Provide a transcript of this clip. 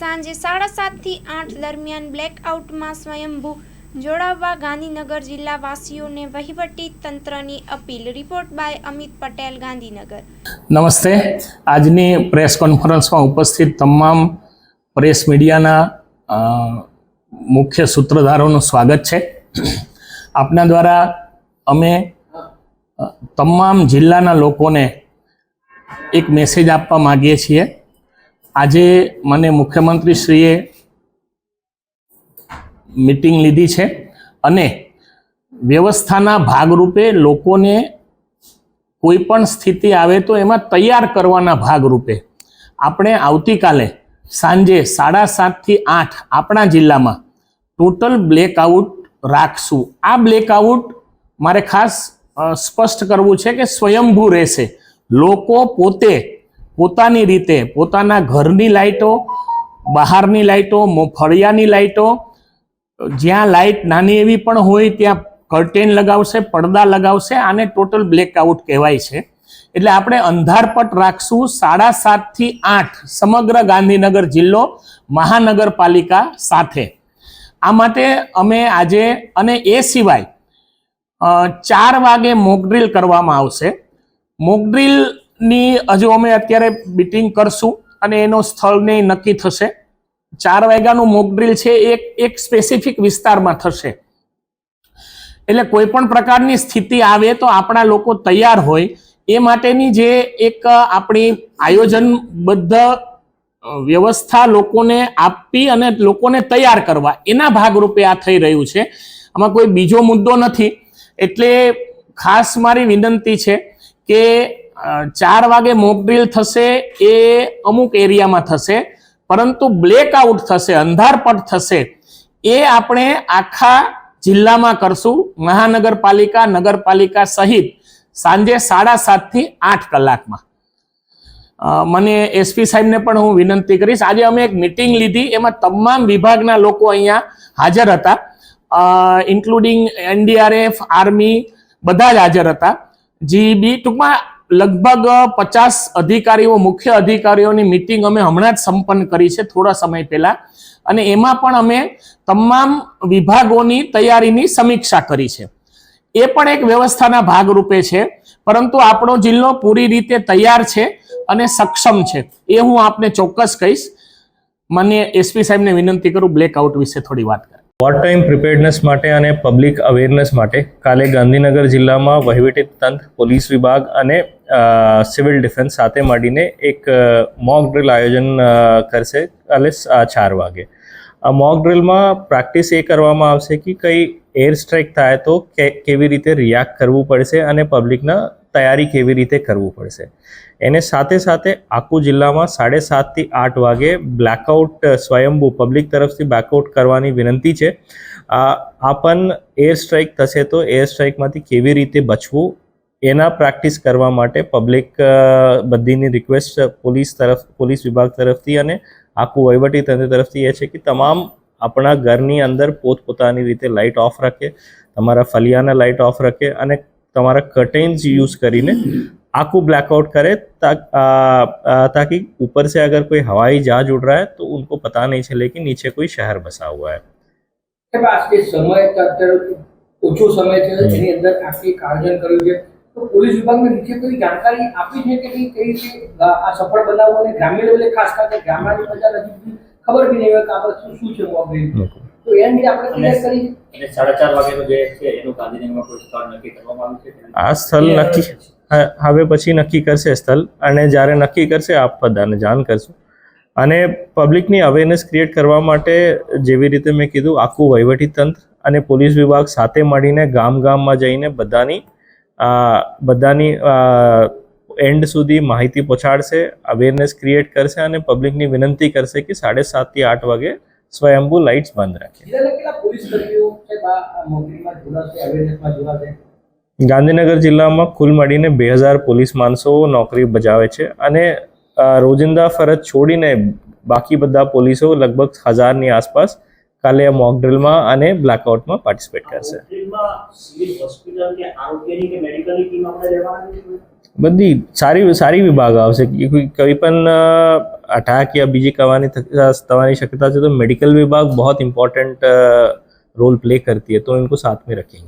સાંજે 7:30 થી 8 દરમિયાન બ્લેકઆઉટમાં સ્વયંભૂ જોડાવવા ગાંધીનગર જિલ્લાવાસીઓને વહીવટી તંત્રની અપીલ। Report by Amit Patel, Gandhinagar. નમસ્તે। આજની પ્રેસ કોન્ફરન્સમાં ઉપસ્થિત તમામ પ્રેસ મીડિયાના મુખ્ય સૂત્રધારોનું સ્વાગત છે। આપના દ્વારા અમે તમામ જિલ્લાના લોકોને એક મેસેજ આપવા માંગીએ છીએ। આજે મને મુખ્યમંત્રીશ્રીએ મીટિંગ લીધી છે અને વ્યવસ્થાના ભાગરૂપે લોકોને કોઈ પણ સ્થિતિ આવે તો એમાં તૈયાર કરવાના ભાગરૂપે આપણે આવતીકાલે સાંજે 7:30 થી 8 આપણા જિલ્લામાં ટોટલ બ્લેકઆઉટ રાખશું। આ બ્લેકઆઉટ મારે ખાસ સ્પષ્ટ કરવું છે કે સ્વયંભૂ રહેશે। લોકો પોતે પોતાની રીતે પોતાના ઘરની લાઇટો, બહારની લાઇટો, ફળિયાની લાઇટો, જ્યાં લાઇટ નાની એવી પણ હોય ત્યાં કર્ટેન લગાવશે, પડદા લગાવશે। આને ટોટલ બ્લેકઆઉટ કહેવાય છે। એટલે આપણે અંધારપટ રાખશું 7:30 થી 8 સમગ્ર ગાંધીનગર જિલ્લો મહાનગરપાલિકા સાથે। આ માટે અમે આજે અને એ સિવાય 4 વાગે મોકડ્રીલ કરવામાં આવશે। મોકડ્રીલની હજુ અમે અત્યારે મીટિંગ કરશું અને એનો સ્થળને નક્કી થશે। 4 વાગ્યાનું મોકડ્રીલ છે એક સ્પેસિફિક વિસ્તારમાં થશે। એટલે કોઈ પણ પ્રકારની સ્થિતિ આવે તો આપણા લોકો તૈયાર હોય એ માટેની જે એક આપણી આયોજનબદ્ધ વ્યવસ્થા લોકોને આપી અને લોકોને તૈયાર કરવા, એના ભાગરૂપે આ થઈ રહ્યું છે। આમાં કોઈ બીજો મુદ્દો નથી। એટલે ખાસ મારી વિનંતી છે કે 4 વાગે મોકડ્રીલ થશે, એ અમુક એરિયામાં થશે, પરંતુ બ્લેકઆઉટ થશે, અંધારપટ થશે, એ આપણે આખા જિલ્લામાં કરશું। મહાનગરપાલિકા, નગરપાલિકા સહિત સાંજે 7:30 થી 8 કલાકમાં। મને એસપી સાહેબને પણ હું વિનંતી કરીશ। આજે અમે એક મીટિંગ લીધી, એમાં તમામ વિભાગના લોકો અહીંયા હાજર હતા, ઇન્ક્લુડિંગ એનડીઆરએફ, આર્મી, બધા જ હાજર હતા। જીબી, ટૂંકમાં લગભગ 50 અધિકારીઓ, મુખ્ય અધિકારીઓની મીટિંગ અમે હમણાં જ સંપન્ન કરી છે થોડા સમય પહેલા, અને એમાં પણ અમે તમામ વિભાગોની તૈયારીની સમીક્ષા કરી છે। એ પણ એક વ્યવસ્થાના ભાગરૂપે છે, પરંતુ આપણો જિલ્લો પૂરી રીતે તૈયાર છે અને સક્ષમ છે, એ હું આપને ચોક્કસ કહીશ। મને એસપી સાહેબને વિનંતી કરું બ્લેકઆઉટ વિશે થોડી વાત કરે। વોર ટાઈમ પ્રિપેર્ડનેસ માટે અને પબ્લિક અવેરનેસ માટે કાલે ગાંધીનગર જિલ્લામાં વહીવટી તંત્ર, પોલીસ વિભાગ અને સિવિલ ડિફેન્સ સાથે મળીને એક મોક ડ્રિલ આયોજન કરશે કાલે 4 વાગે। આ મોક ડ્રિલમાં પ્રેક્ટિસ એ કરવામાં આવશે કે કઈ એર સ્ટ્રાઇક થાય તો કેવી રીતે રિએક્ટ કરવું પડશે અને પબ્લિકના તૈયારી કેવી રીતે કરવું પડશે। એને સાથે સાથે આખું જિલ્લામાં 7:30 થી 8 વાગે બ્લેકઆઉટ સ્વયંભૂ પબ્લિક તરફથી બ્લેકઆઉટ કરવાની વિનંતી છે। આ પણ એર સ્ટ્રાઇક થશે તો એર સ્ટ્રાઇકમાંથી કેવી રીતે બચવું એના પ્રેક્ટિસ કરવા માટે પબ્લિક બધીની રિક્વેસ્ટ પોલીસ વિભાગ તરફથી અને આખું વહીવટી તંત્ર તરફથી એ છે કે તમામ આપણા ઘરની અંદર પોતપોતાની રીતે લાઇટ ઓફ રાખે, તમારા ફલિયાના લાઇટ ઓફ રાખે અને તમારા कर्टेन्स यूज કરીને आकू ब्लैकआउट करे ताकि ऊपर से अगर कोई हवाई जहाज उड़ रहा है तो उनको पता नहीं चले कि नीचे कोई शहर बसा हुआ है। ઓછો સમય છે એની અંદર આખી આયોજન કર્યું છે, તો પોલીસ વિભાગને નીચે કોઈ જાણકારી આપી છે કે કઈ રીતે આ સફળ બનાવવું અને ગ્રામ્ય લેવલે ખાસ કરીને ગ્રામની પ્રજા નજીક ખબર બી નહીં હોય કે આ શું છે મોકડ્રીલ, તો એ અંગે આપણે ક્લિયર કરી અને 4:30 વાગ્યાનું જે છે એનું ગાંધીનગરમાં કોઈ સ્થળ નક્કી કરવામાં આવ્યું છે। આ સ્થળ નક્કી હવે પછી નક્કી કરશે સ્થળ, અને જ્યારે નક્કી કરશે આપ બધાને જાણ કરશું। અને પબ્લિકની અવેરનેસ ક્રિએટ કરવા માટે જેવી રીતે મેં કીધું આખું વહીવટી તંત્ર અને પોલીસ વિભાગ સાથે મળીને ગામમાં જઈને બધાની એન્ડ સુધી માહિતી પહોંચાડશે, અવેરનેસ ક્રિએટ કરશે અને પબ્લિકની વિનંતી કરશે કે 7:30 થી 8 વાગે સ્વયંભૂ લાઇટ્સ બંધ રાખે। ગાંધીનગર જિલ્લામાં કુલ મળીને 2000 પોલીસ માણસો નોકરી બજાવે છે અને રોજિંદા ફરજ છોડીને બાકી બધા પોલીસો લગભગ 1000ની આસપાસ કાલે મોક ડ્રિલમાં અને બ્લેકઆઉટમાં પાર્ટિસિપેટ કરશે। બધી સારી વિભાગ આવશે, કોઈ પણ अटैक या बीजी थवानी शक्यता है तो मेडिकल विभाग बहुत इंपॉर्टेंट रोल प्ले करती है, तो इनको साथ में रखेंगे।